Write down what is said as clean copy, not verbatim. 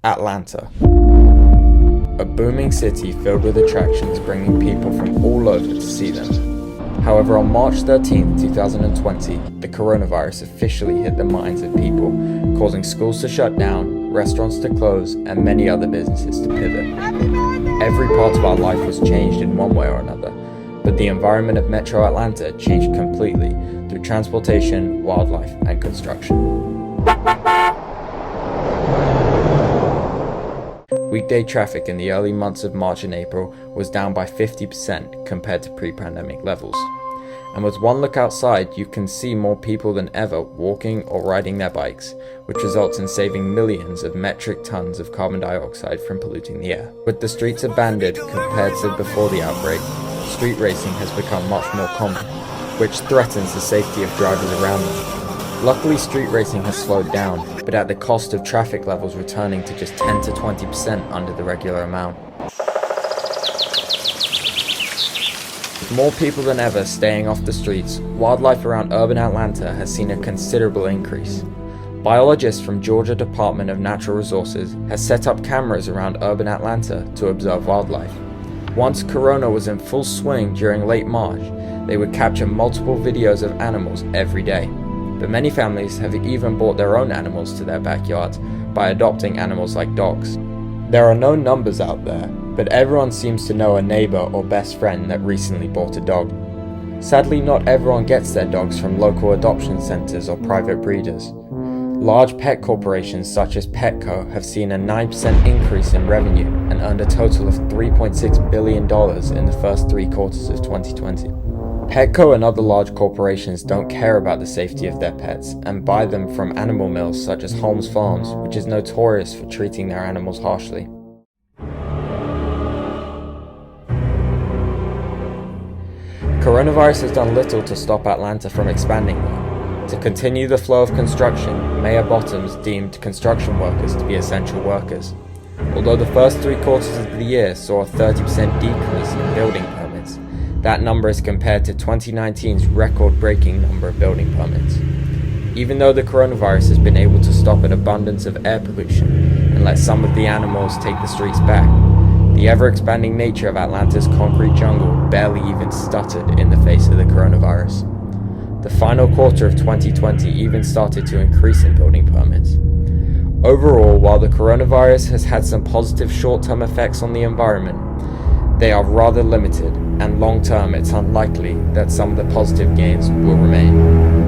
Atlanta. A booming city filled with attractions bringing people from all over to see them. However, on March 13, 2020, the coronavirus officially hit the minds of people, causing schools to shut down, restaurants to close, and many other businesses to pivot. Every part of our life was changed in one way or another, but the environment of Metro Atlanta changed completely through transportation, wildlife, and construction. Weekday traffic in the early months of March and April was down by 50% compared to pre-pandemic levels. And with one look outside, you can see more people than ever walking or riding their bikes, which results in saving millions of metric tons of carbon dioxide from polluting the air. With the streets abandoned compared to before the outbreak, street racing has become much more common, which threatens the safety of drivers around them. Luckily, street racing has slowed down, but at the cost of traffic levels returning to just 10 to 20% under the regular amount. With more people than ever staying off the streets, wildlife around urban Atlanta has seen a considerable increase. Biologists from Georgia Department of Natural Resources has set up cameras around urban Atlanta to observe wildlife. Once Corona was in full swing during late March, they would capture multiple videos of animals every day. But many families have even brought their own animals to their backyards by adopting animals like dogs. There are no numbers out there, but everyone seems to know a neighbor or best friend that recently bought a dog. Sadly, not everyone gets their dogs from local adoption centers or private breeders. Large pet corporations such as Petco have seen a 9% increase in revenue and earned a total of $3.6 billion in the first 3 quarters of 2020. Petco and other large corporations don't care about the safety of their pets and buy them from animal mills such as Holmes Farms, which is notorious for treating their animals harshly. Coronavirus has done little to stop Atlanta from expanding though. To continue the flow of construction, Mayor Bottoms deemed construction workers to be essential workers. Although the first 3 quarters of the year saw a 30% decrease in building permits, that number is compared to 2019's record-breaking number of building permits. Even though the coronavirus has been able to stop an abundance of air pollution and let some of the animals take the streets back, the ever-expanding nature of Atlanta's concrete jungle barely even stuttered in the face of the coronavirus. The final quarter of 2020 even started to increase in building permits. Overall, while the coronavirus has had some positive short-term effects on the environment, they are rather limited, and long-term it's unlikely that some of the positive gains will remain.